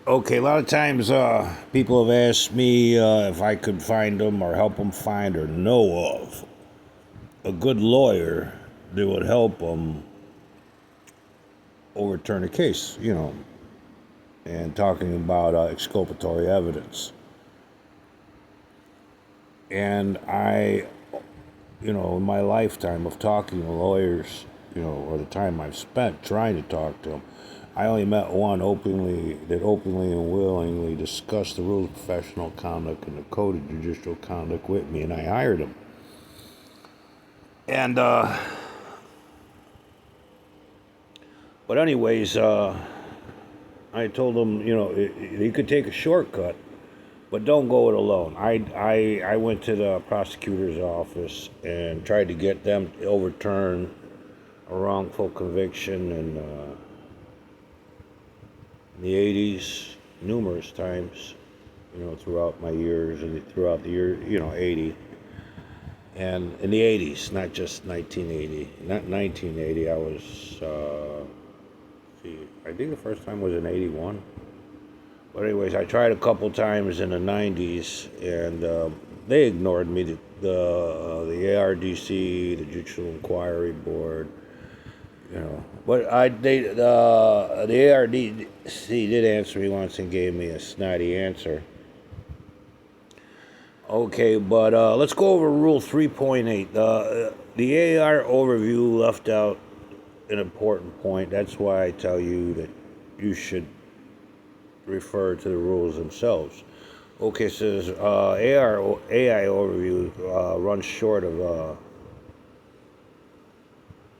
Okay, a lot of times people have asked me if I could find them or help them find or know of a good lawyer that would help them overturn a case, and talking about exculpatory evidence. And in my lifetime of talking to lawyers, or the time I've spent trying to talk to them, I only met one that openly and willingly discussed the rules of professional conduct and the code of judicial conduct with me, and I hired him. And but anyways, I told him, he could take a shortcut, but don't go it alone. I went to the prosecutor's office and tried to get them to overturn a wrongful conviction in the 80s numerous times, throughout my years and throughout the year, 80. And in the 80s, not just 1980. Not 1980, I was, I think the first time was in 81. But anyways, I tried a couple times in the 90s, and they ignored me. The ARDC, the Judicial Inquiry Board, But the ARDC did answer me once and gave me a snotty answer. Okay, but let's go over Rule 3.8. The AR overview left out an important point. That's why I tell you that you should refer to the rules themselves. Okay, it says AI overview runs short of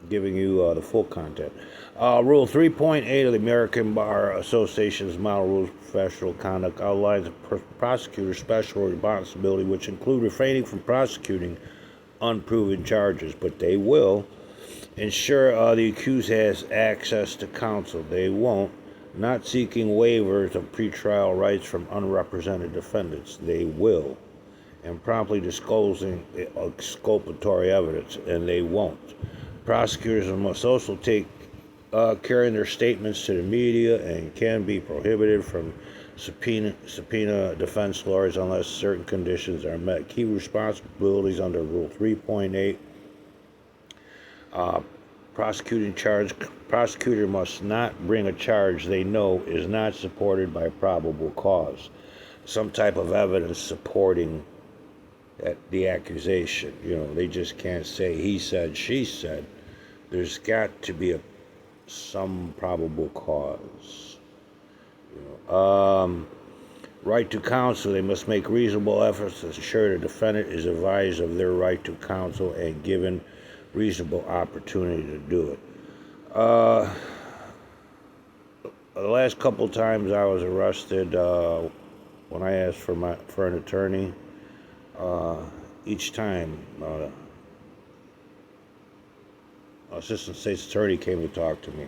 giving you the full content. Rule 3.8 of the American Bar Association's Model Rules of Professional Conduct outlines a prosecutor's special responsibility, which include refraining from prosecuting unproven charges, but they will ensure the accused has access to counsel. They won't. Not seeking waivers of pretrial rights from unrepresented defendants. They will. And promptly disclosing exculpatory evidence, and they won't. Prosecutors must also take carrying their statements to the media and can be prohibited from subpoena defense lawyers unless certain conditions are met. Key responsibilities under Rule 3.8. Prosecutor must not bring a charge they know is not supported by probable cause. Some type of evidence supporting the accusation. They just can't say he said, she said. There's got to be some probable cause. Right to counsel. They must make reasonable efforts to ensure the defendant is advised of their right to counsel and given reasonable opportunity to do it. The last couple times I was arrested, when I asked for an attorney, each time assistant state's attorney came to talk to me.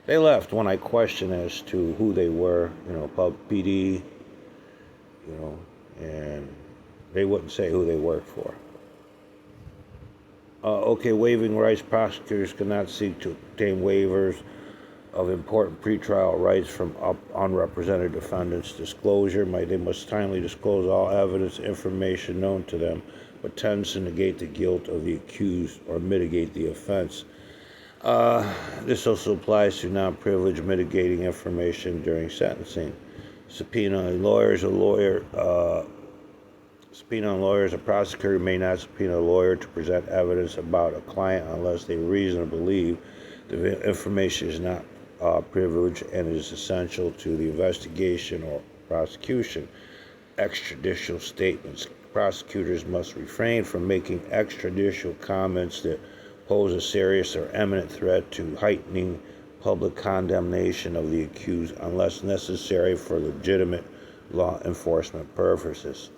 They left when I questioned as to who they were, Pub PD, and they wouldn't say who they worked for. Waiving rights. Prosecutors cannot seek to obtain waivers of important pretrial rights from unrepresented defendants. Disclosure. They must timely disclose all evidence, information known to them, but tends to negate the guilt of the accused or mitigate the offense. This also applies to non-privileged mitigating information during sentencing. Subpoena on lawyers. Subpoena on lawyers. A prosecutor may not subpoena a lawyer to present evidence about a client unless they reasonably believe the information is not privileged and is essential to the investigation or prosecution. Extrajudicial statements. Prosecutors must refrain from making extrajudicial comments that pose a serious or imminent threat to heightening public condemnation of the accused unless necessary for legitimate law enforcement purposes.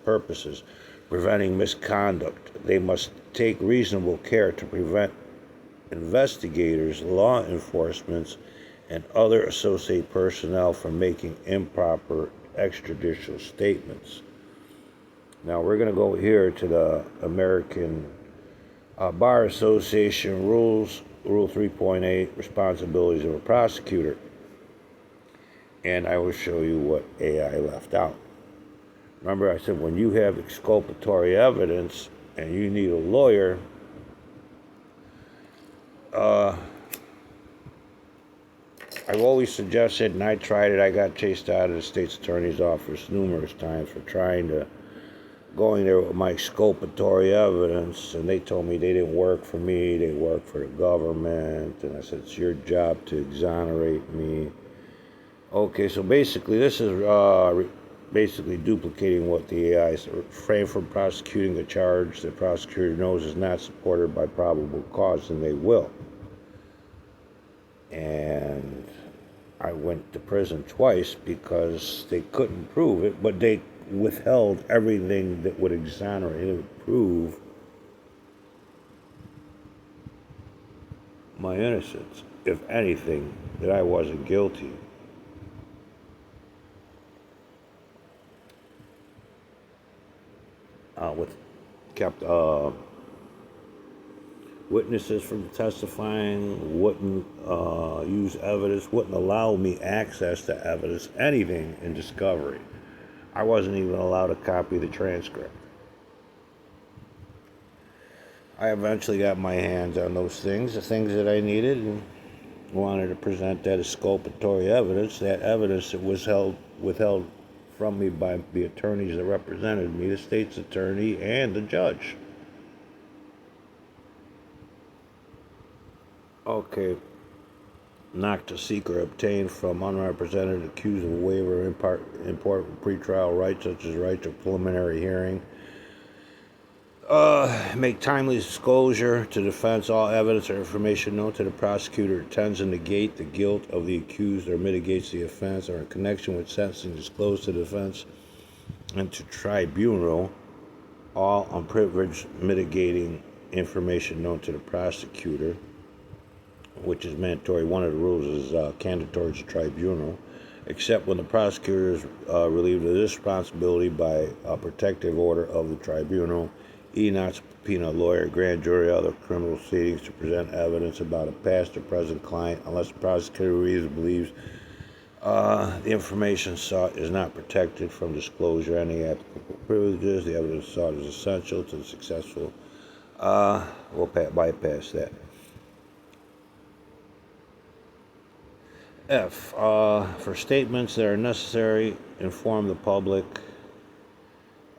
Preventing misconduct. They must take reasonable care to prevent investigators, law enforcement, and other associated personnel from making improper extrajudicial statements. Now we're going to go here to the American Bar Association rules, Rule 3.8, responsibilities of a prosecutor. And I will show you what AI left out. Remember, I said when you have exculpatory evidence and you need a lawyer, I've always suggested, and I tried it, I got chased out of the state's attorney's office numerous times for going there with my exculpatory evidence, and they told me they didn't work for me, they worked for the government, and I said, it's your job to exonerate me. Okay, so basically this is basically duplicating what the AI is. Refrain from prosecuting a charge the prosecutor knows is not supported by probable cause, and they will. And I went to prison twice because they couldn't prove it, but they withheld everything that would exonerate, it would prove my innocence, if anything, that I wasn't guilty. Kept witnesses from testifying, wouldn't use evidence, wouldn't allow me access to evidence, anything in discovery. I wasn't even allowed a copy of the transcript. I eventually got my hands on those things, the things that I needed, and wanted to present that as exculpatory evidence, that evidence that was withheld from me by the attorneys that represented me, the state's attorney and the judge. Okay. Not to seek or obtain from unrepresented accused of a waiver of important pretrial rights, such as right to preliminary hearing. Make timely disclosure to defense all evidence or information known to the prosecutor tends to negate the guilt of the accused or mitigates the offense, or in connection with sentencing disclose to the defense and to tribunal all unprivileged mitigating information known to the prosecutor, which is mandatory. One of the rules is candidatory to tribunal, except when the prosecutor is relieved of this responsibility by a protective order of the tribunal. Not subpoena a lawyer, grand jury, other criminal proceedings to present evidence about a past or present client unless the prosecutor reasonably believes the information sought is not protected from disclosure, any applicable privileges. The evidence sought is essential to the successful. We'll bypass that. F, for statements that are necessary, inform the public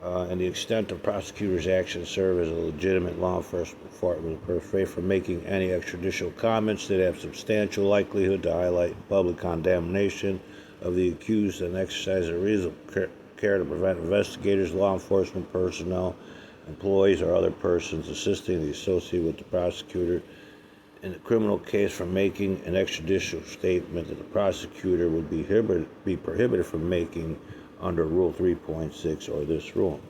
and the extent of prosecutor's actions serve as a legitimate law enforcement purpose for making any extrajudicial comments that have substantial likelihood to highlight public condemnation of the accused and exercise a reasonable care to prevent investigators, law enforcement personnel, employees, or other persons assisting the associate with the prosecutor in a criminal case from making an extrajudicial statement that the prosecutor would be prohibited from making under Rule 3.6 or this rule.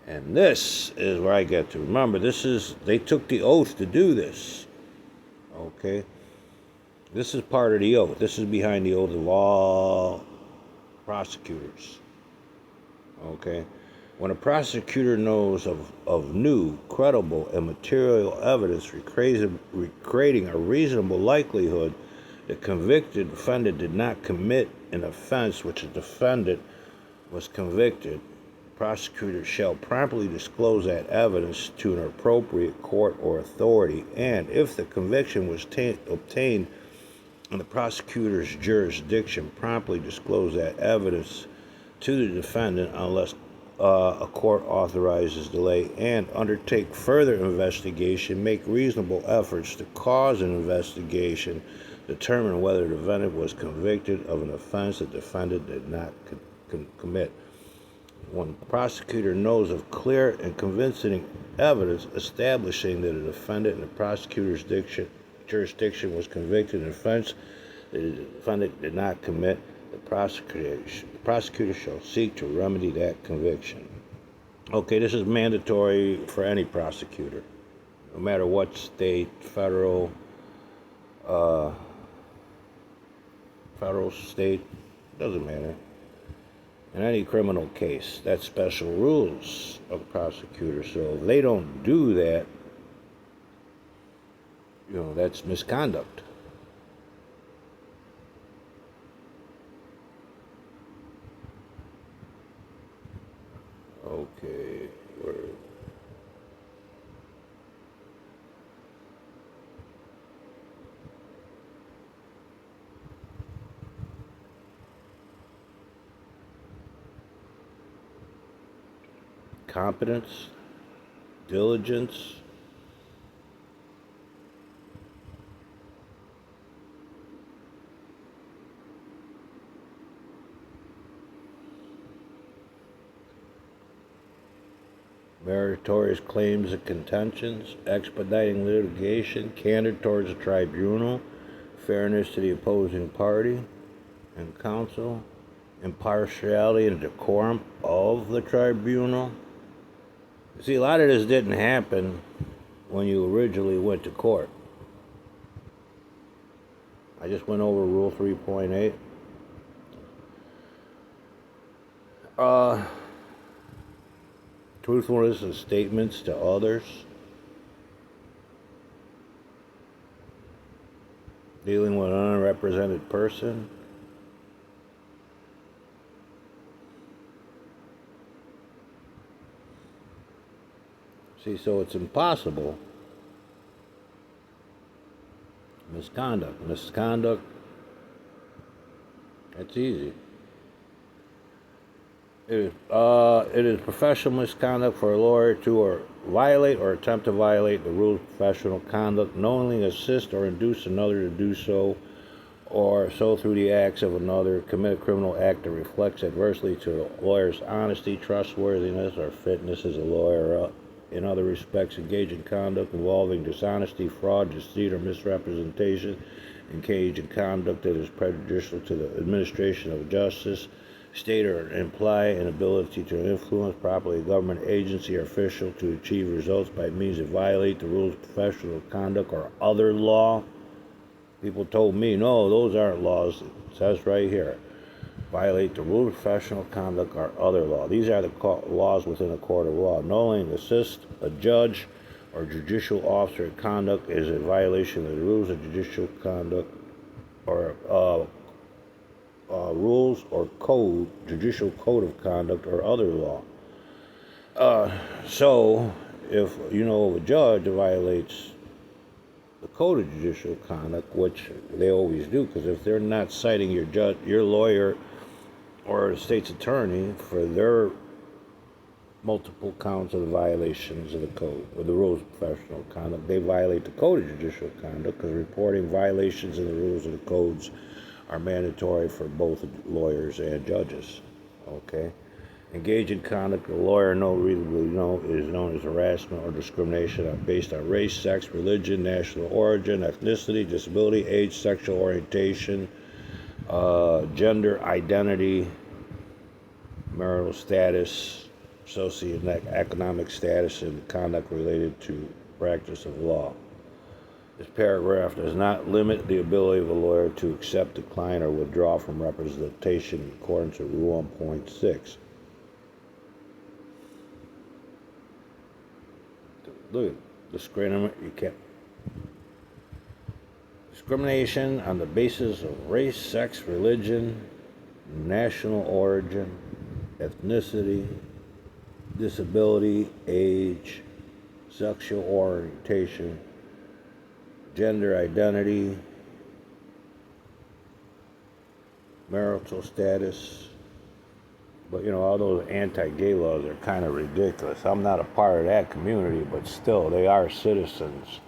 And this is where I get to. Remember, they took the oath to do this. Okay? This is part of the oath. This is behind the oath of all prosecutors. Okay? When a prosecutor knows of new, credible, and material evidence creating a reasonable likelihood the convicted defendant did not commit an offense which the defendant was convicted, the prosecutor shall promptly disclose that evidence to an appropriate court or authority, and if the conviction was obtained in the prosecutor's jurisdiction, promptly disclose that evidence to the defendant unless a court authorizes delay, and undertake further investigation, make reasonable efforts to cause an investigation, determine whether the defendant was convicted of an offense the defendant did not commit. When the prosecutor knows of clear and convincing evidence establishing that a defendant in the prosecutor's jurisdiction was convicted of an offense that the defendant did not commit, the prosecutor shall seek to remedy that conviction. Okay, this is mandatory for any prosecutor, no matter what state, federal, state, doesn't matter. In any criminal case, that's special rules of the prosecutor. So if they don't do that, that's misconduct. Okay. Competence, diligence, meritorious claims and contentions, expediting litigation, candor towards the tribunal, fairness to the opposing party and counsel, impartiality and decorum of the tribunal. See, a lot of this didn't happen when you originally went to court. I just went over Rule 3.8. Truthfulness in statements to others. Dealing with an unrepresented person. See, so it's impossible. Misconduct, that's easy. It is professional misconduct for a lawyer to violate or attempt to violate the rules of professional conduct, knowingly assist or induce another to do so, or so through the acts of another, commit a criminal act that reflects adversely to the lawyer's honesty, trustworthiness, or fitness as a lawyer. In other respects, engage in conduct involving dishonesty, fraud, deceit, or misrepresentation, engage in conduct that is prejudicial to the administration of justice, state or imply an ability to influence properly a government agency or official to achieve results by means that violate the rules of professional conduct or other law. People told me, no, those aren't laws. It says right here, violate the rules of professional conduct or other law. These are the laws within a court of law. Knowingly assist a judge or judicial officer in conduct is a violation of the rules of judicial conduct or rules or code, judicial code of conduct or other law. So, if you know of a judge that violates the code of judicial conduct, which they always do, because if they're not citing your judge, your lawyer, or the state's attorney for their multiple counts of the violations of the code or the rules of professional conduct, they violate the code of judicial conduct, because reporting violations of the rules of the codes are mandatory for both lawyers and judges. Okay? Engage in conduct a lawyer is known as harassment or discrimination based on race, sex, religion, national origin, ethnicity, disability, age, sexual orientation, gender identity, marital status, socioeconomic status, and conduct related to practice of law. This paragraph does not limit the ability of a lawyer to accept, decline, or withdraw from representation in accordance with Rule 1.6. Look, discrimination on the basis of race, sex, religion, national origin, ethnicity, disability, age, sexual orientation, gender identity, marital status. But all those anti-gay laws are kind of ridiculous. I'm not a part of that community, but still, they are citizens.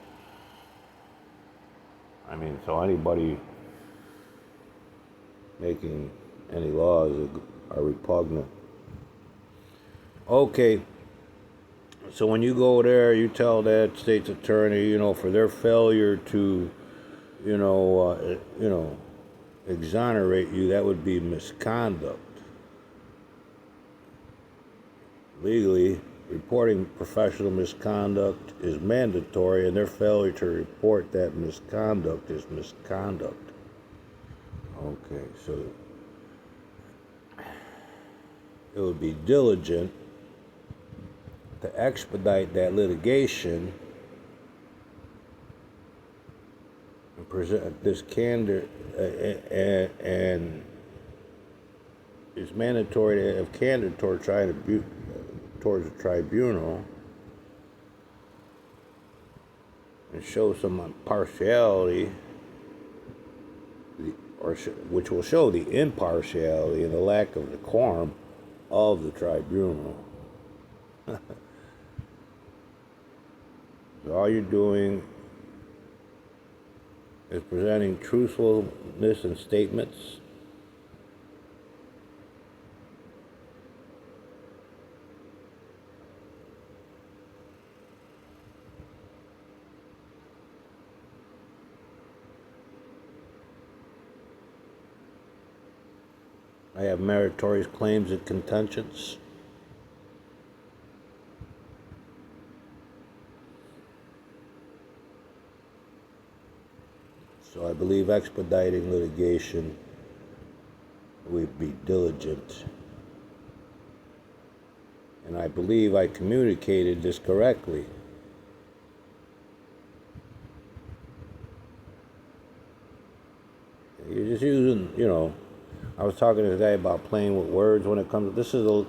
I mean, so anybody making any laws are repugnant. Okay, so when you go there, you tell that state's attorney, for their failure to, exonerate you, that would be misconduct. Legally, reporting professional misconduct is mandatory, and their failure to report that misconduct is misconduct. Okay, so it would be diligent to expedite that litigation and present this candor, and it's mandatory to have candor toward trying towards the tribunal and show some impartiality, which will show the impartiality and the lack of decorum of the tribunal. So all you're doing is presenting truthfulness in statements. I have meritorious claims and contentions. So I believe expediting litigation would be diligent. And I believe I communicated this correctly. You're just using, I was talking to the guy about playing with words when it comes. This is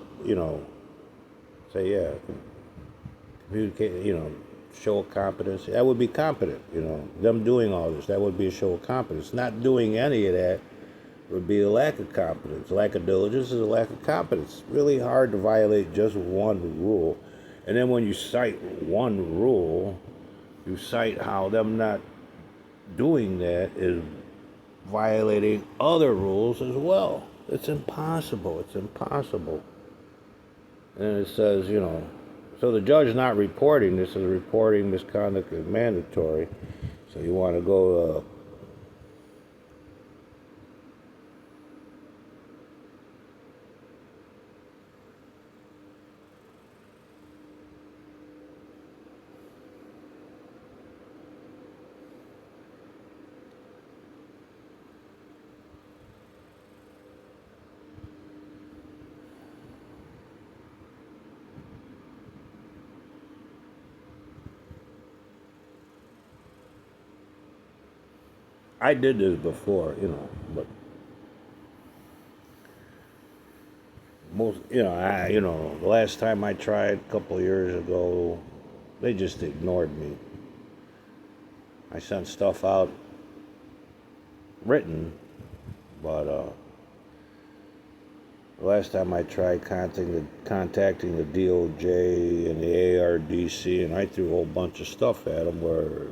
say communicate. Show of competence. That would be competent. Them doing all this, that would be a show of competence. Not doing any of that would be a lack of competence. Lack of diligence is a lack of competence. It's really hard to violate just one rule, and then when you cite one rule, you cite how them not doing that is violating other rules as well. It's impossible. And it says, so the judge not reporting this is reporting misconduct is mandatory. So you want to go I did this before, but most, the last time I tried a couple of years ago, they just ignored me. I sent stuff out written, but the last time I tried contacting the DOJ and the ARDC, and I threw a whole bunch of stuff at them where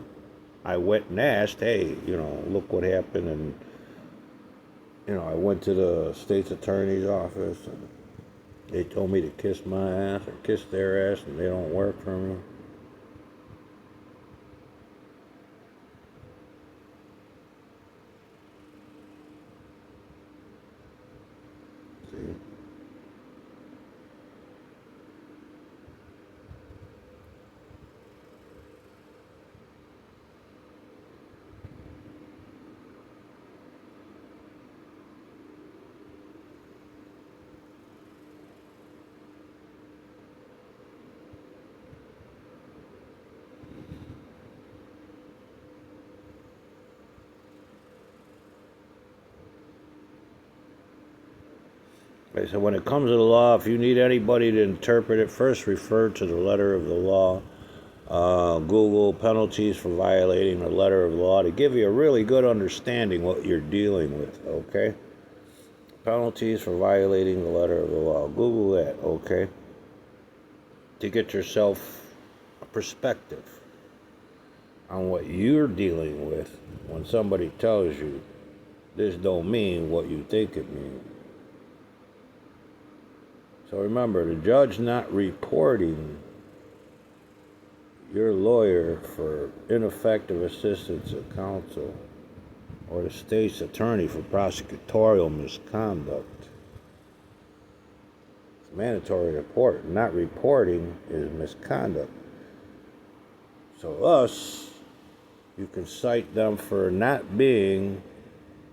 I went and asked, hey, look what happened, and I went to the state's attorney's office, and they told me to kiss my ass or kiss their ass, and they don't work for me. See? Okay, so when it comes to the law, if you need anybody to interpret it, first refer to the letter of the law. Google penalties for violating the letter of the law to give you a really good understanding what you're dealing with, okay? Penalties for violating the letter of the law. Google that, okay? To get yourself a perspective on what you're dealing with when somebody tells you this don't mean what you think it means. So remember, the judge not reporting your lawyer for ineffective assistance of counsel or the state's attorney for prosecutorial misconduct. It's mandatory report. Not reporting is misconduct. So you can cite them for not being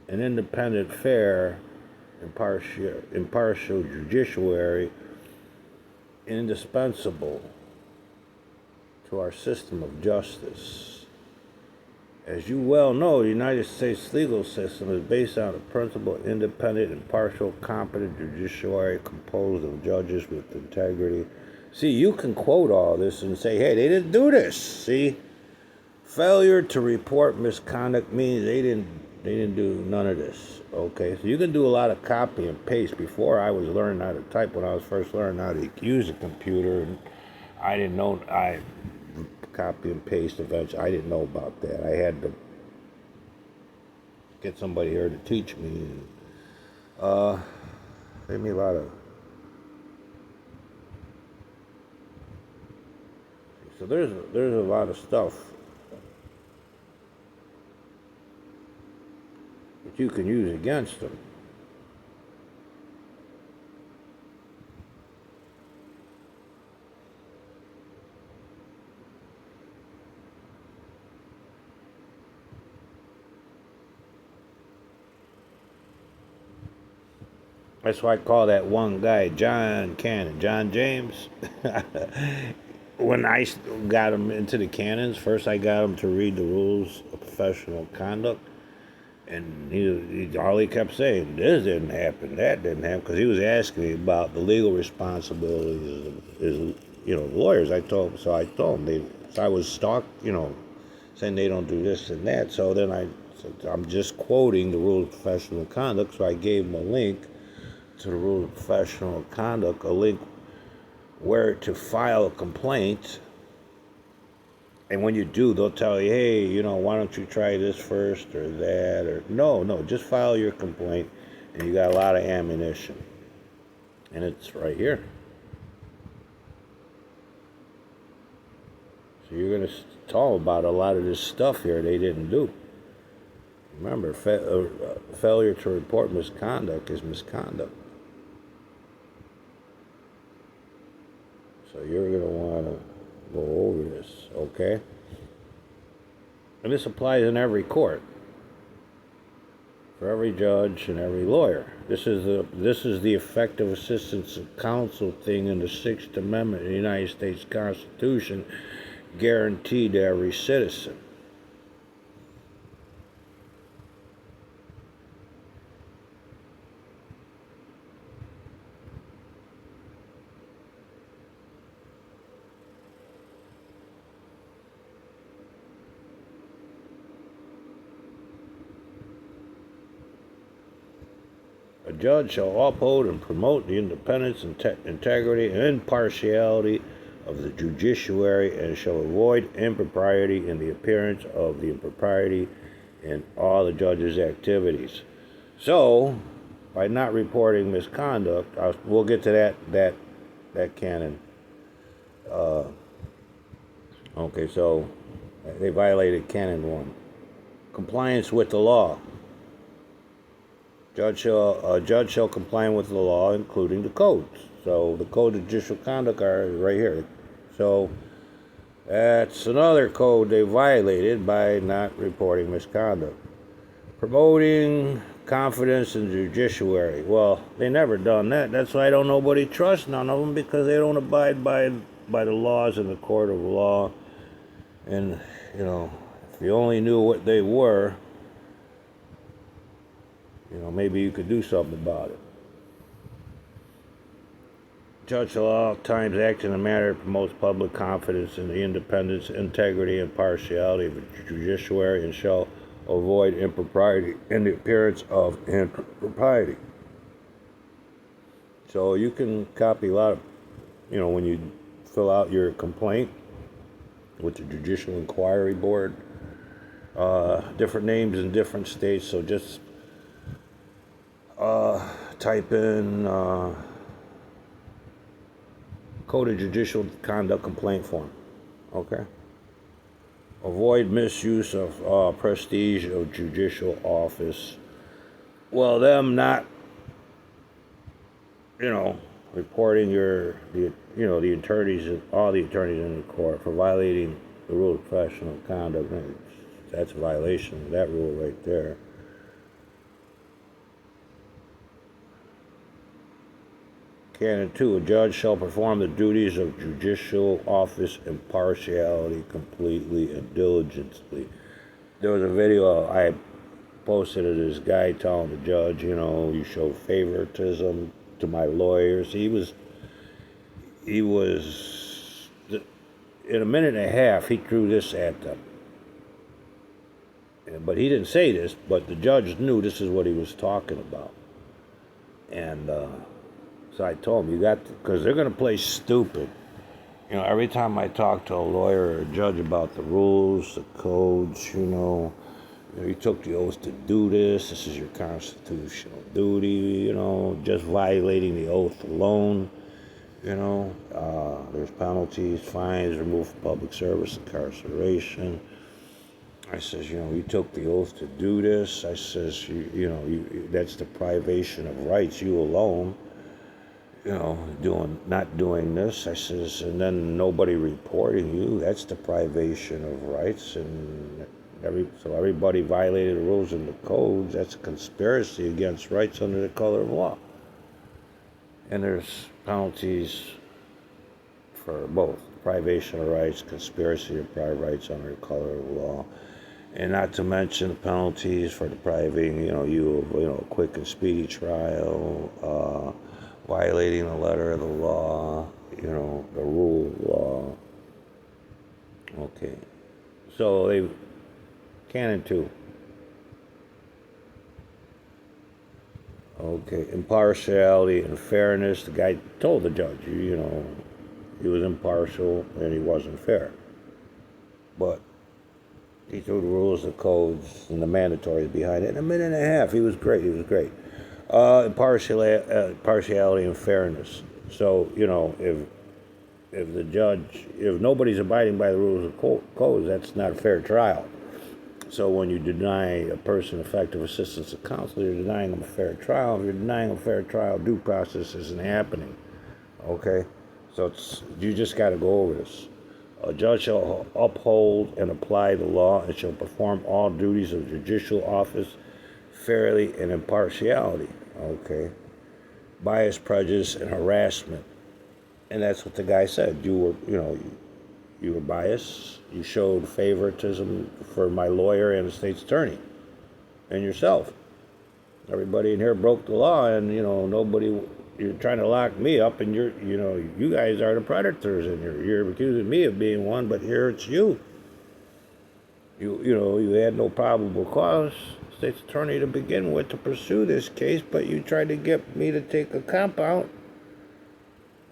an independent, fair, impartial judiciary indispensable to our system of justice. As you well know, the United States legal system is based on the principle of independent, impartial, competent judiciary composed of judges with integrity See, you can quote all this and say, hey, they didn't do this. See, failure to report misconduct means they didn't do none of this. Okay, so you can do a lot of copy and paste. Before I was learning how to type, when I was first learning how to use a computer, and I didn't know, I copy and paste eventually. I didn't know about that. I had to get somebody here to teach me. Gave me a lot of. So there's a lot of stuff that you can use against them. That's why I call that one guy John Cannon, John James. When I got him into the canons, first I got him to read the rules of professional conduct, and he all he kept saying, this didn't happen, that didn't happen, because he was asking me about the legal responsibilities of lawyers. I told him so I was saying they don't do this and that. So then I said, I'm just quoting the rules of professional conduct, so I gave him a link to the rules of professional conduct, a link where to file a complaint. And when you do, they'll tell you, hey, why don't you try this first or that, or no, just file your complaint, and you got a lot of ammunition. And it's right here. So you're going to talk about a lot of this stuff here they didn't do. Remember, failure to report misconduct is misconduct. So you're going to want to go over this, okay? And this applies in every court, for every judge and every lawyer. This is the effective assistance of counsel thing in the Sixth Amendment of the United States Constitution, guaranteed to every citizen. A judge shall uphold and promote the independence, integrity, and impartiality of the judiciary, and shall avoid impropriety in the appearance of the impropriety in all the judge's activities. So, by not reporting misconduct, we'll get to that canon. Okay, so they violated canon 1. Compliance with the law. A judge shall comply with the law, including the codes. So the code of judicial conduct are right here. So that's another code they violated by not reporting misconduct. Promoting confidence in the judiciary. Well, they never done that. That's why nobody trusts none of them, because they don't abide by the laws in the court of law. And if you only knew what they were, maybe you could do something about it. Judge shall at all times act in a manner that promotes public confidence in the independence, integrity, and impartiality of the judiciary, and shall avoid impropriety in the appearance of impropriety. So you can copy a lot of, when you fill out your complaint with the Judicial Inquiry Board, different names in different states, so just type in Code of Judicial Conduct Complaint Form. Okay? Avoid misuse of prestige of judicial office. Well, them not, reporting the attorneys, all the attorneys in the court for violating the rule of professional conduct. That's a violation of that rule right there. Canon 2, a judge shall perform the duties of judicial office impartiality, completely, and diligently. There was a video I posted of this guy telling the judge, you show favoritism to my lawyers. he was, in a minute and a half, he threw this at them. But he didn't say this, but the judge knew this is what he was talking about. And so I told him, because they're going to play stupid. Every time I talk to a lawyer or a judge about the rules, the codes, you took the oath to do this. This is your constitutional duty, just violating the oath alone. There's penalties, fines, removal from public service, incarceration. I says, you took the oath to do this. I says, that's the privation of rights, you alone, not doing this. I says, and then nobody reporting you, that's the privation of rights. And so everybody violated the rules and the codes. That's a conspiracy against rights under the color of law. And there's penalties for both privation of rights, conspiracy to deprive rights under the color of law, and not to mention the penalties for depriving you of a quick and speedy trial, violating the letter of the law, the rule of law. Okay, so they canon 2. Okay, impartiality and fairness. The guy told the judge, he was impartial and he wasn't fair. But he threw the rules, the codes, and the mandatories behind it. In a minute and a half, he was great. Impartiality and fairness. So, if the judge, if nobody's abiding by the rules of codes, that's not a fair trial. So when you deny a person effective assistance of counsel, you're denying them a fair trial. If you're denying them a fair trial, due process isn't happening. Okay? So you just got to go over this. A judge shall uphold and apply the law and shall perform all duties of judicial office fairly and impartiality. Okay? Bias, prejudice, and harassment. And that's what the guy said. You were biased. You showed favoritism for my lawyer and the state's attorney and yourself. Everybody in here broke the law, and nobody. You're trying to lock me up, and you guys are the predators, and you're accusing me of being one, but here it's you. You had no probable cause, state's attorney to begin with, to pursue this case, but you tried to get me to take a compound,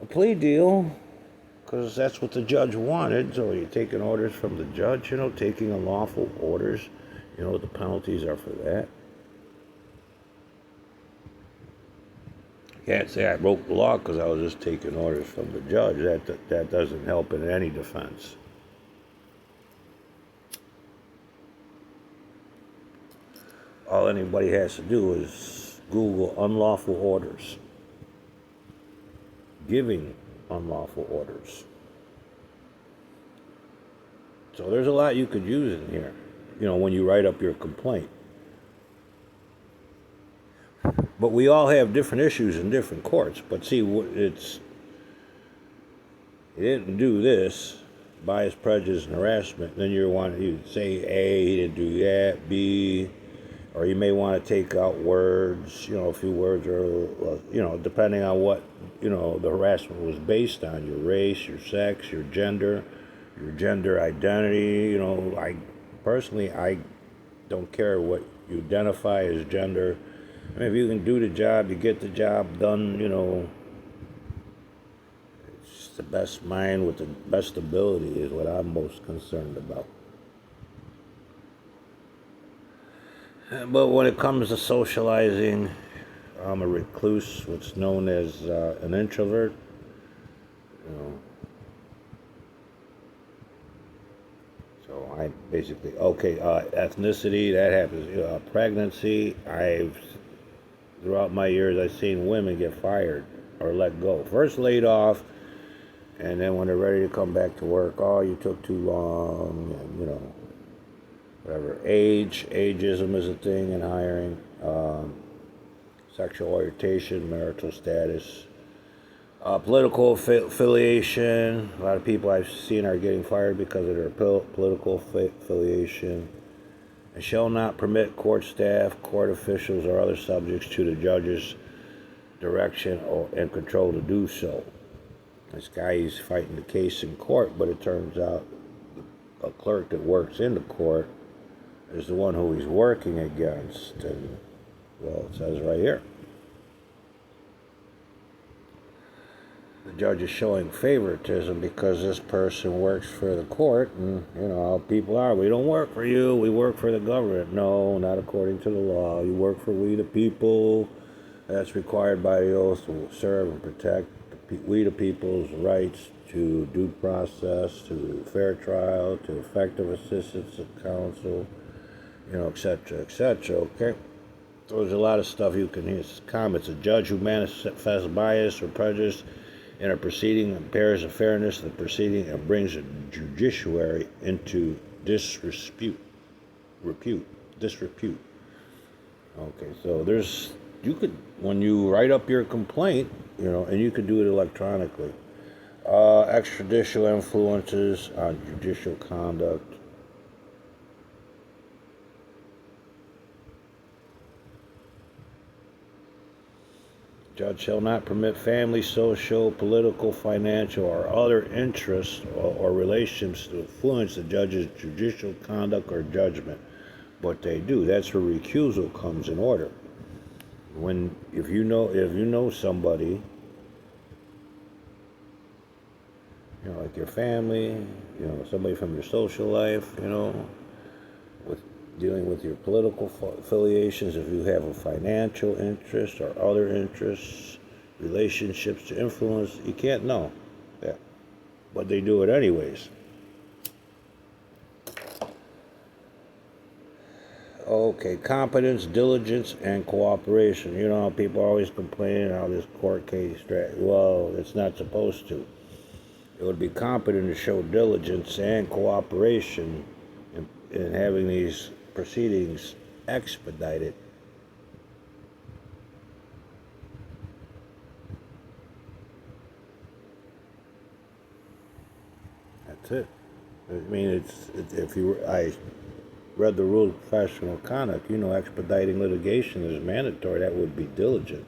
a plea deal, because that's what the judge wanted. So you're taking orders from the judge, taking unlawful orders. You know what the penalties are for that. Can't say I broke the law because I was just taking orders from the judge. That doesn't help in any defense. All anybody has to do is Google unlawful orders. Giving unlawful orders. So there's a lot you could use in here, when you write up your complaint. But we all have different issues in different courts. But see, he didn't do this, bias, prejudice, and harassment. Then you say A, he didn't do that, B, or you may want to take out words, a few words, or, depending on what, the harassment was based on, your race, your sex, your gender identity. I don't care what you identify as gender. I mean, if you can do the job, you get the job done, it's the best mind with the best ability is what I'm most concerned about. But when it comes to socializing, I'm a recluse, what's known as an introvert. So I basically, ethnicity, that happens. Pregnancy, throughout my years, I've seen women get fired or let go. First laid off, and then when they're ready to come back to work, you took too long, and, whatever. Ageism is a thing in hiring. Sexual orientation, marital status. Political affiliation. A lot of people I've seen are getting fired because of their political affiliation. And shall not permit court staff, court officials, or other subjects to the judge's direction and control to do so. This guy, he's fighting the case in court, but it turns out a clerk that works in the court is the one who he's working against. And, well, it says right here, the judge is showing favoritism because this person works for the court, and you know how people are. We don't work for you, we work for the government. No, not according to the law. You work for we the people. That's required by the oath to serve and protect we the people's rights to due process, to fair trial, to effective assistance of counsel, you know, etc., etc., okay? So there's a lot of stuff you can hear. Comments. A judge who manifests bias or prejudice in a proceeding impairs the fairness of the proceeding and brings the judiciary into disrepute. Okay, so you could, when you write up your complaint, you know, and you could do it electronically. Extrajudicial influences on judicial conduct. Judge shall not permit family, social, political, financial, or other interests or relationships to influence the judge's judicial conduct or judgment. But they do. That's where recusal comes in order. If you know somebody, you know, like your family, you know, somebody from your social life, you know, with dealing with your political affiliations, if you have a financial interest or other interests, relationships to influence, you can't know that, but they do it anyways. Okay, competence, diligence, and cooperation. You know, people always complain how this court case, well, it's not supposed to. It would be competent to show diligence and cooperation in having these proceedings expedited. That's it. I mean, I read the rules of professional conduct. You know, expediting litigation is mandatory. That would be diligent.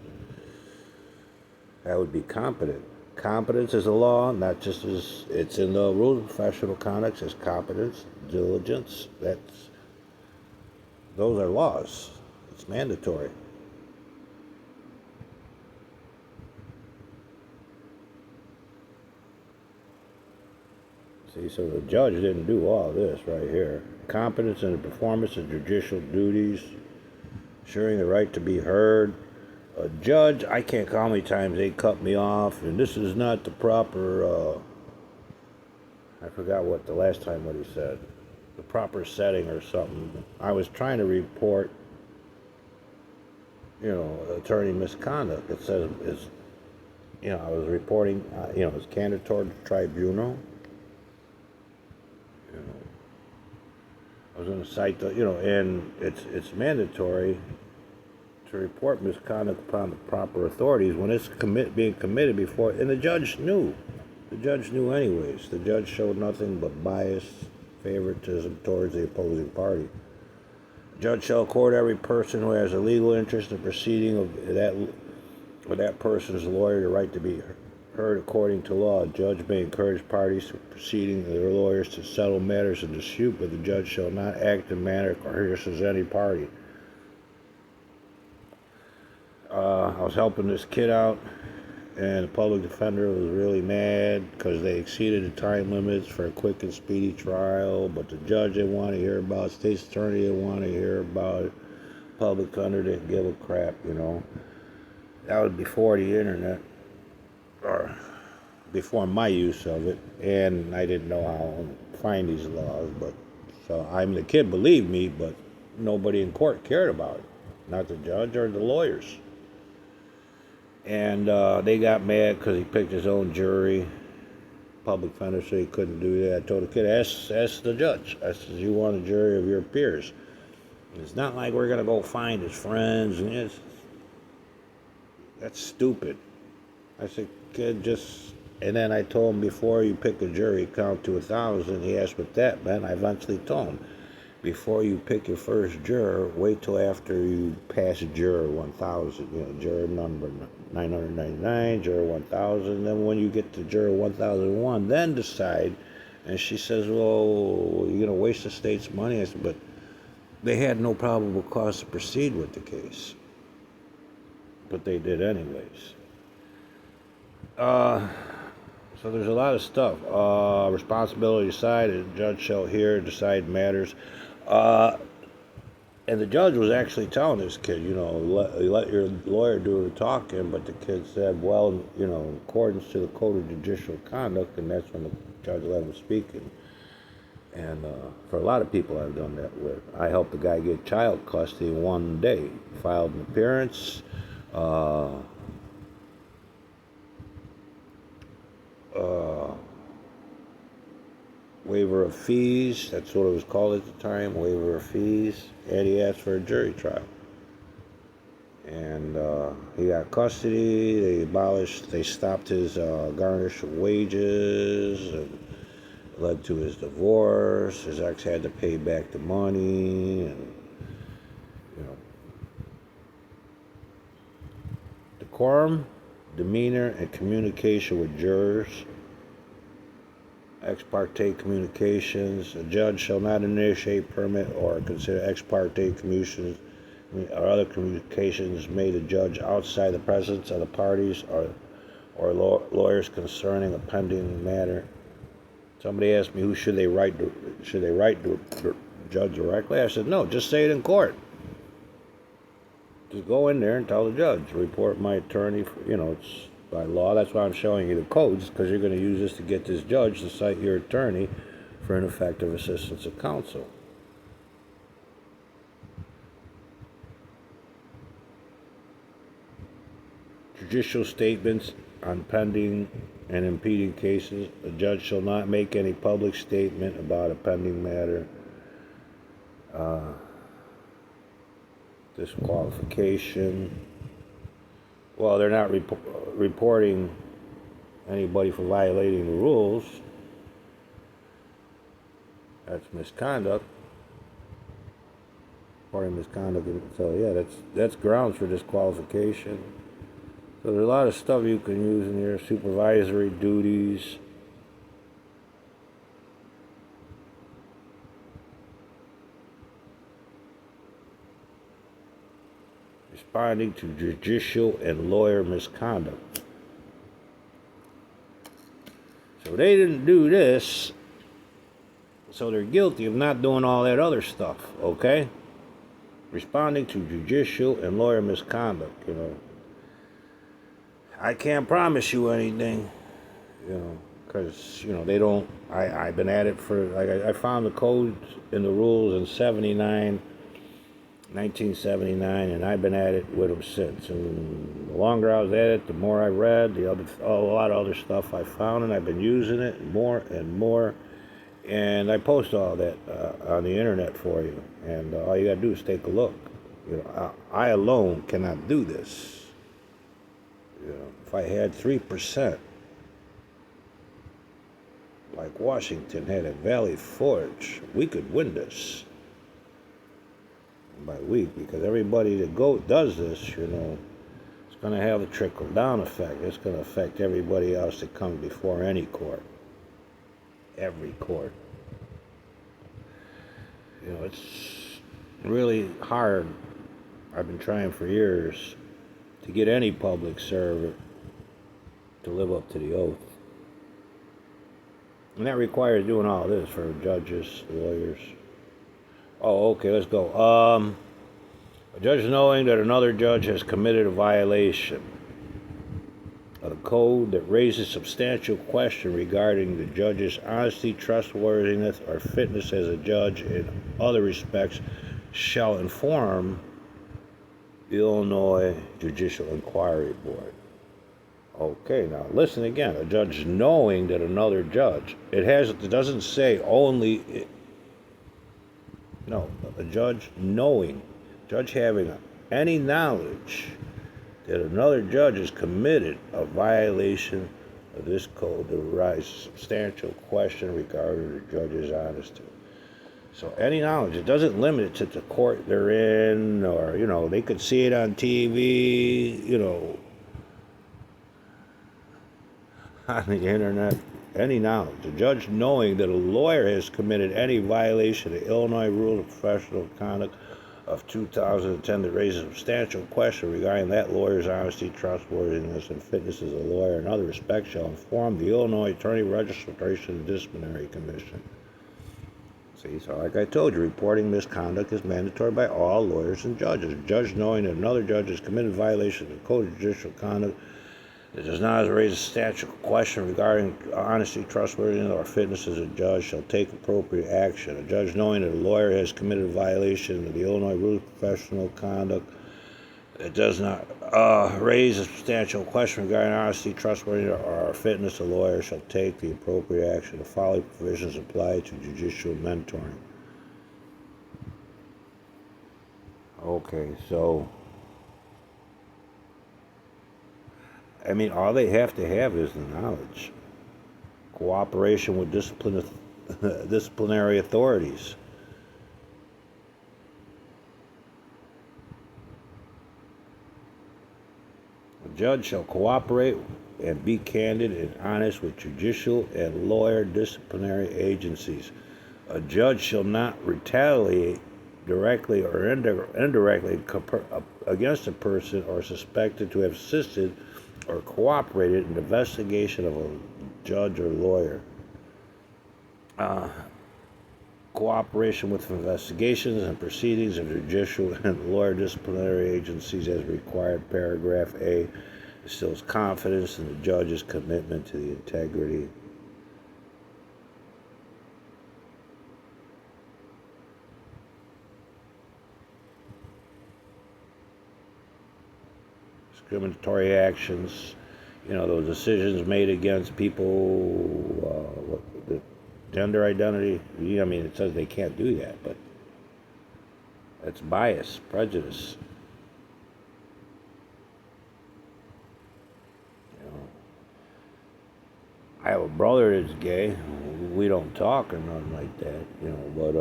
That would be competent. Competence is a law, not just as it's in the rules of professional conduct as competence, diligence. Those are laws. It's mandatory. See, so the judge didn't do all this right here. Competence in the performance of judicial duties, ensuring the right to be heard. A judge, I can't count how many times they cut me off, and this is not the proper, I forgot what the last time what he said, the proper setting or something. I was trying to report, you know, attorney misconduct. It says, you know, I was reporting, you know, it's candid toward the tribunal. You know, I was going to cite the, you know, and it's mandatory to report misconduct upon the proper authorities when it's being committed before, and the judge knew. The judge knew anyways. The judge showed nothing but bias, favoritism towards the opposing party. The judge shall accord every person who has a legal interest in proceeding of that person's lawyer the right to be heard according to law. A judge may encourage parties to proceeding their lawyers to settle matters of dispute, but the judge shall not act in a manner that coerces any party. I was helping this kid out, and the public defender was really mad because they exceeded the time limits for a quick and speedy trial, but the judge didn't want to hear about it, state's attorney didn't want to hear about it, public defender didn't give a crap, you know. That was before the internet, or before my use of it, and I didn't know how to find these laws, but so the kid believed me, but nobody in court cared about it, not the judge or the lawyers. And they got mad because he picked his own jury. Public defender said he couldn't do that. I told the kid, ask the judge. I said, you want a jury of your peers. It's not like we're going to go find his friends. And that's stupid. I said, kid, and then I told him, before you pick a jury, count to 1,000. He asked what that meant. I eventually told him. before you pick your first juror, wait till after you pass juror 1,000. Juror number 999, juror 1,000. Then when you get to juror 1,001, then decide. And she says, well, you're going to waste the state's money. I said, but they had no probable cause to proceed with the case. But they did anyways. So there's a lot of stuff. Responsibility aside, a judge shall hear, decide matters. And the judge was actually telling this kid, let your lawyer do the talking, but the kid said, well, in accordance to the Code of Judicial Conduct, and that's when the judge let him speak. And for a lot of people I've done that with. I helped a guy get child custody in one day. Filed an appearance, waiver of fees, that's what it was called at the time, waiver of fees, and he asked for a jury trial. And he got custody, they stopped his garnish of wages, and it led to his divorce. His ex had to pay back the money, and, decorum, demeanor, and communication with jurors. Ex parte communications. A judge shall not initiate, permit, or consider ex parte communications or other communications made to judge outside the presence of the parties or lawyers concerning a pending matter. Somebody asked me, who should they write to? Should they write to the judge directly? I said, no, just say it in court. Just go in there and tell the judge, report my attorney, it's by law. That's why I'm showing you the codes, because you're going to use this to get this judge to cite your attorney for ineffective assistance of counsel. Judicial statements on pending and impeding cases. A judge shall not make any public statement about a pending matter. Disqualification. Well, they're not reporting anybody for violating the rules. That's misconduct. Reporting misconduct. So yeah, that's grounds for disqualification. So there's a lot of stuff you can use in here. Supervisory duties. Responding to judicial and lawyer misconduct. So they didn't do this, so they're guilty of not doing all that other stuff, okay? Responding to judicial and lawyer misconduct, I can't promise you anything, because, they don't, I've been at it for, I found the codes in the rules in 1979, and I've been at it with them since. And the longer I was at it, the more I read, a lot of other stuff I found, and I've been using it more and more. And I post all that on the internet for you, and all you gotta do is take a look. I alone cannot do this. If I had 3%, like Washington had at Valley Forge, we could win this. By week, because everybody that does this, it's going to have a trickle-down effect. It's going to affect everybody else that comes before any court. Every court. It's really hard. I've been trying for years to get any public servant to live up to the oath. And that requires doing all this for judges, lawyers. Oh, okay, let's go. A judge knowing that another judge has committed a violation of the code that raises substantial question regarding the judge's honesty, trustworthiness, or fitness as a judge in other respects shall inform the Illinois Judicial Inquiry Board. Okay, now listen again. A judge knowing that another judge, it doesn't say only. No, a judge knowing, judge having any knowledge that another judge has committed a violation of this code that raises substantial question regarding the judge's honesty. So any knowledge, it doesn't limit it to the court they're in, or, they could see it on TV, on the internet. Any knowledge. The judge knowing that a lawyer has committed any violation of Illinois Rules of Professional Conduct of 2010 that raises a substantial question regarding that lawyer's honesty, trustworthiness, and fitness as a lawyer in other respects shall inform the Illinois Attorney Registration and Disciplinary Commission. See, so like I told you, reporting misconduct is mandatory by all lawyers and judges. A judge knowing that another judge has committed violations of the Code of Judicial Conduct that does not raise a substantial question regarding honesty, trustworthiness, or fitness as a judge shall take appropriate action. A judge knowing that a lawyer has committed a violation of the Illinois Rules of Professional Conduct that does not raise a substantial question regarding honesty, trustworthiness, or fitness, a lawyer shall take the appropriate action. The following provisions apply to judicial mentoring. Okay, so all they have to have is the knowledge. Cooperation with disciplinary authorities. A judge shall cooperate and be candid and honest with judicial and lawyer disciplinary agencies. A judge shall not retaliate directly or indirectly against a person or suspected to have assisted or cooperated in the investigation of a judge or lawyer. Cooperation with investigations and proceedings of judicial and lawyer disciplinary agencies as required. Paragraph A instills confidence in the judge's commitment to the integrity. Discriminatory actions, those decisions made against people, the gender identity. It says they can't do that, but that's bias, prejudice. I have a brother that's gay. We don't talk or nothing like that, but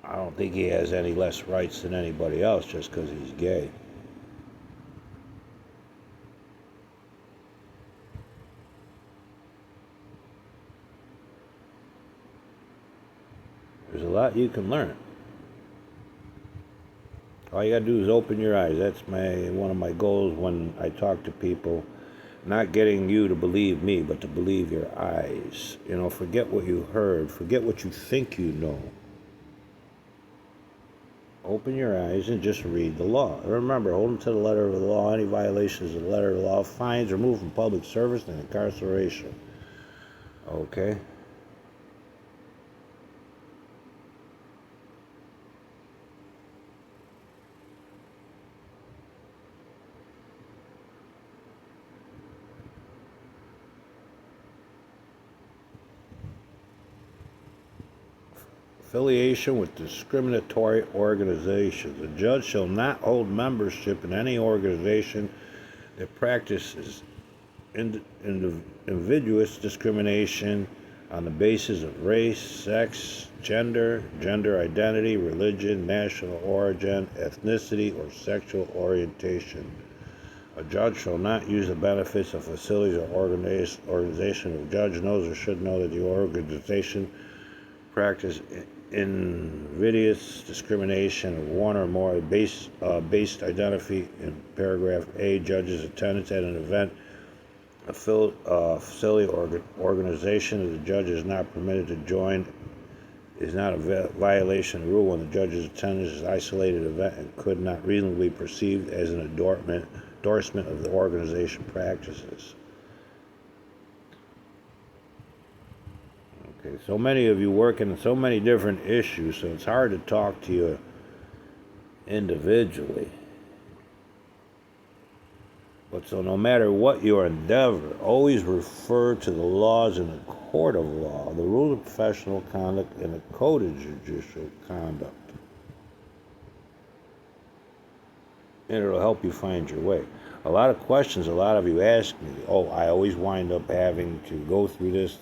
I don't think he has any less rights than anybody else just because he's gay. There's a lot you can learn. All you gotta do is open your eyes. That's one of my goals when I talk to people. Not getting you to believe me, but to believe your eyes. Forget what you heard. Forget what you think you know. Open your eyes and just read the law. Remember, hold them to the letter of the law. Any violations of the letter of the law, fines, removed from public service, and incarceration. Okay? Affiliation with discriminatory organizations. A judge shall not hold membership in any organization that practices invidious discrimination on the basis of race, sex, gender identity, religion, national origin, ethnicity, or sexual orientation. A judge shall not use the benefits of facilities or organization. If a judge knows or should know that the organization practice invidious discrimination of one or more based identity in paragraph A, judge's attendance at an event, facility or organization that the judge is not permitted to join is not a violation of the rule when the judge's attendance is an isolated event and could not reasonably be perceived as an endorsement of the organization practices. Okay, so many of you work in so many different issues, so it's hard to talk to you individually. But so no matter what your endeavor, always refer to the laws in the court of law, the rules of professional conduct, and the code of judicial conduct. And it'll help you find your way. A lot of questions a lot of you ask me, I always wind up having to go through this,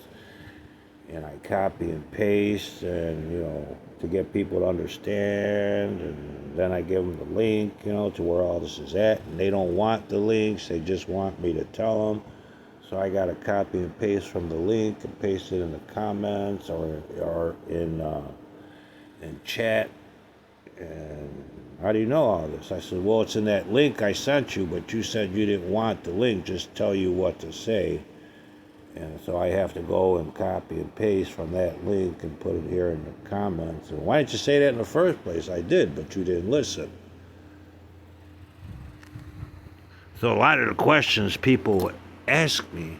and I copy and paste, and to get people to understand, and then I give them the link, to where all this is at, and they don't want the links, they just want me to tell them. So I got to copy and paste from the link and paste it in the comments or in chat. And how do you know all this? I said, well, it's in that link I sent you, but you said you didn't want the link, just tell you what to say. And so I have to go and copy and paste from that link and put it here in the comments. And why didn't you say that in the first place? I did, but you didn't listen. So a lot of the questions people ask me,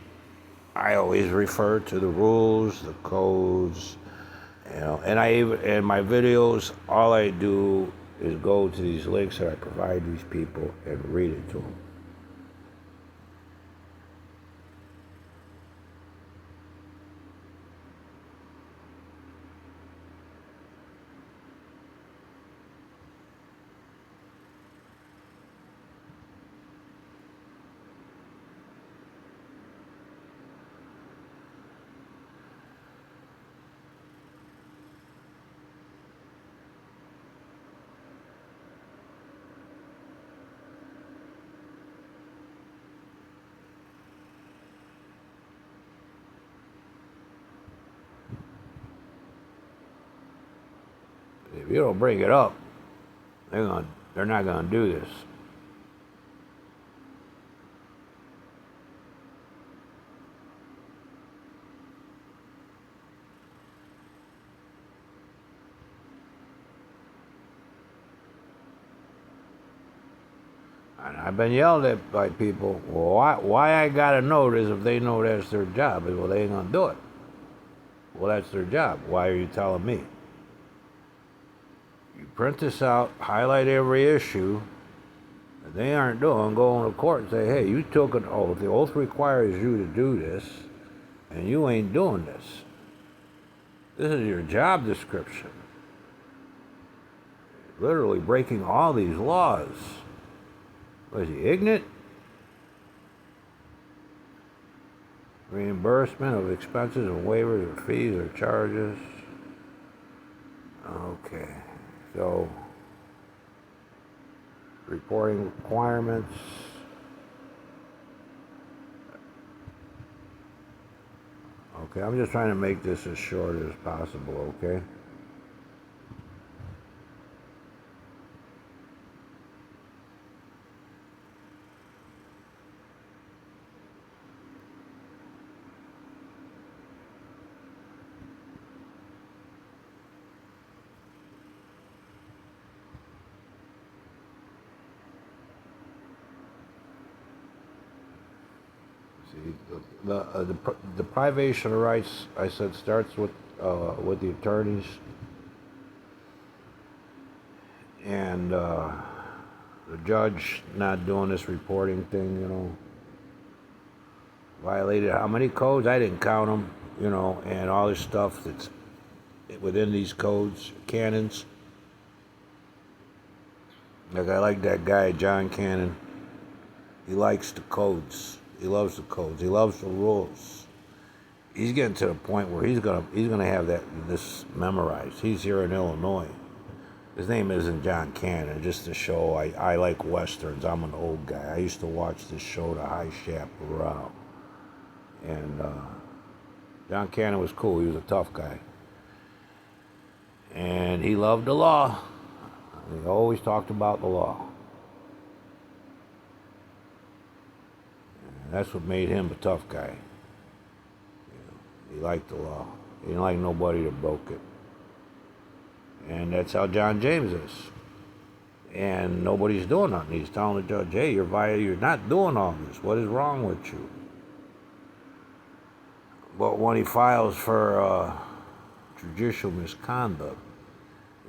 I always refer to the rules, the codes, and in my videos, all I do is go to these links that I provide these people and read it to them. If you don't bring it up, they're not gonna do this. And I've been yelled at by people, well, why I gotta know this if they know that's their job? Well, they ain't gonna do it. Well, that's their job. Why are you telling me? You print this out, highlight every issue that they aren't doing, go into court and say, hey, you took an oath. The oath requires you to do this, and you ain't doing this. This is your job description. Literally breaking all these laws. Was he ignorant? Reimbursement of expenses and waivers of fees or charges. Okay, so reporting requirements. Okay, I'm just trying to make this as short as possible, okay? See, the privation of rights, I said, starts with the attorneys, and the judge not doing this reporting thing, violated how many codes? I didn't count them, and all this stuff that's within these codes, canons. Like I like that guy, John Cannon. He likes the codes. He loves the codes. He loves the rules. He's getting to the point where he's gonna have this memorized. He's here in Illinois. His name isn't John Cannon, just to show I like westerns. I'm an old guy. I used to watch this show, The High Chaparral. And John Cannon was cool. He was a tough guy. And he loved the law. He always talked about the law. And that's what made him a tough guy. He liked the law. He didn't like nobody that broke it. And that's how John James is. And nobody's doing nothing. He's telling the judge, hey, you're not doing all this. What is wrong with you? But when he files for judicial misconduct,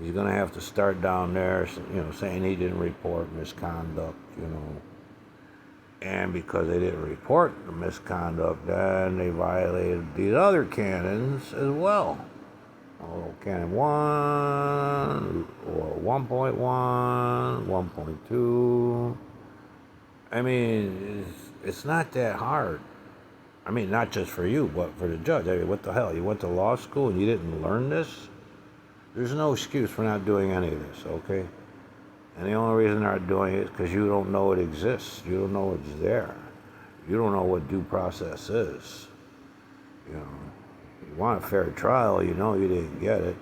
he's going to have to start down there, saying he didn't report misconduct, And because they didn't report the misconduct, then they violated these other canons as well. Canon 1, or 1.1, 1.2. I mean, it's not that hard. I mean, not just for you, but for the judge. I mean, what the hell? You went to law school and you didn't learn this? There's no excuse for not doing any of this, okay? And the only reason they're not doing it is because you don't know it exists. You don't know it's there. You don't know what due process is. You know, you want a fair trial, you know you didn't get it.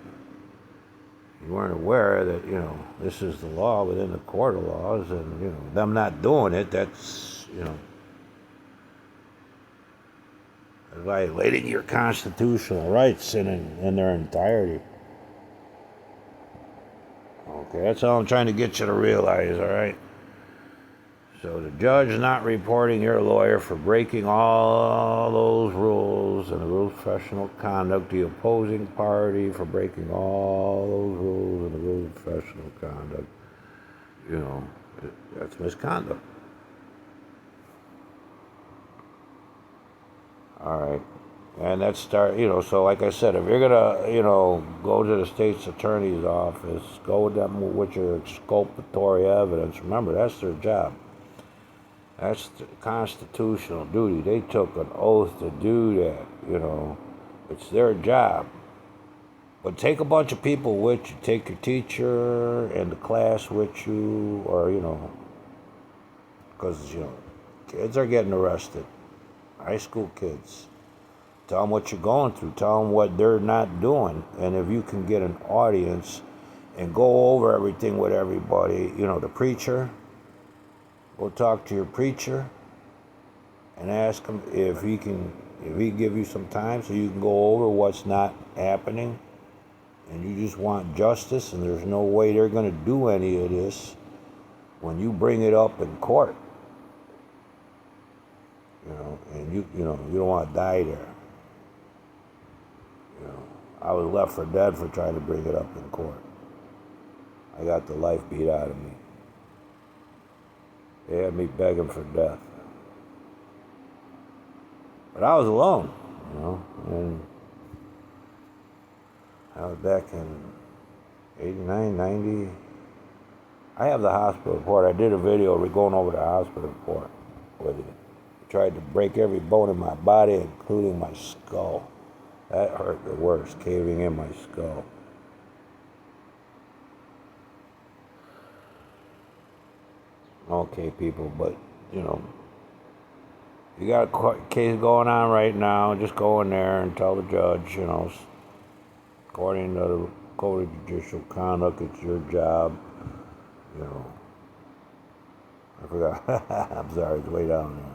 You weren't aware that, you know, this is the law within the court of laws, and, you know, them not doing it, that's, you know, violating your constitutional rights in their entirety. Okay, that's all I'm trying to get you to realize, all right? So the judge not reporting your lawyer for breaking all those rules and the rules of professional conduct, the opposing party for breaking all those rules and the rules of professional conduct, you know, that's misconduct. All right. And that's you know, so like I said, if you're going to, you know, go to the state's attorney's office, go with them with your exculpatory evidence. Remember, that's their job. That's the constitutional duty. They took an oath to do that, you know. It's their job. But take a bunch of people with you. Take your teacher and the class with you, or, you know, because, you know, kids are getting arrested. High school kids. Tell them what you're going through. Tell them what they're not doing. And if you can get an audience and go over everything with everybody, you know, the preacher, go talk to your preacher and ask him if he give you some time so you can go over what's not happening, and you just want justice, and there's no way they're going to do any of this when you bring it up in court. You know, and you don't want to die there. You know, I was left for dead for trying to bring it up in court. I got the life beat out of me. They had me begging for death. But I was alone, you know, and I was back in 89, 90. I have the hospital report. I did a video going over the hospital report with you. I tried to break every bone in my body, including my skull. That hurt the worst, caving in my skull. Okay, people, but, you know, you got a case going on right now, just go in there and tell the judge, you know, according to the Code of Judicial Conduct, it's your job, you know. I forgot, I'm sorry, it's way down there,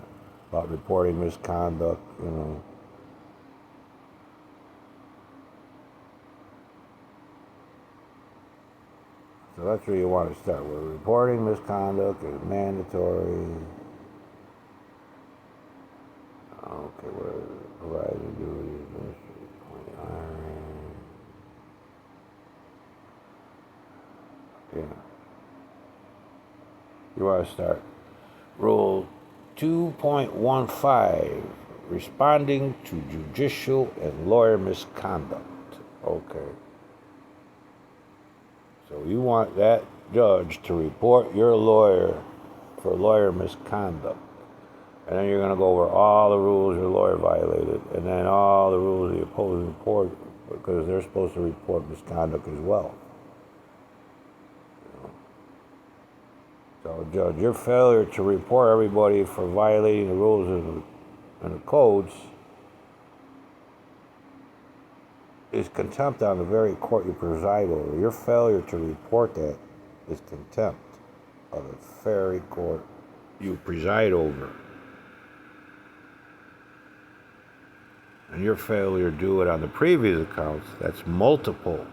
about reporting misconduct, you know. So that's where you want to start with. Reporting misconduct is mandatory. Okay, where providing duties, hiring. Yeah. You want to start. Rule 2.15, responding to judicial and lawyer misconduct. Okay. So you want that judge to report your lawyer for lawyer misconduct. And then you're going to go over all the rules your lawyer violated, and then all the rules of the opposing party, because they're supposed to report misconduct as well. So, Judge, your failure to report everybody for violating the rules and the codes is contempt on the very court you preside over. Your failure to report that is contempt of the very court you preside over. And your failure to do it on the previous accounts, that's multiple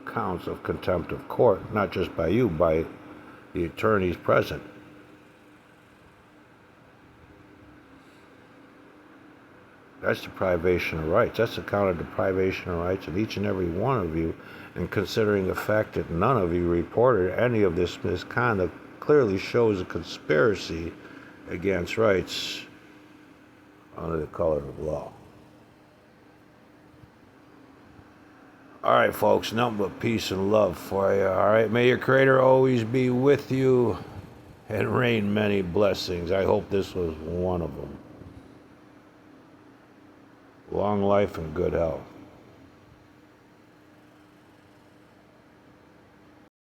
counts of contempt of court, not just by you, by the attorneys present. That's deprivation of rights. That's the count of deprivation of rights of each and every one of you. And considering the fact that none of you reported any of this misconduct clearly shows a conspiracy against rights under the color of law. All right, folks, nothing but peace and love for you. All right, may your Creator always be with you and rain many blessings. I hope this was one of them. long life and good health.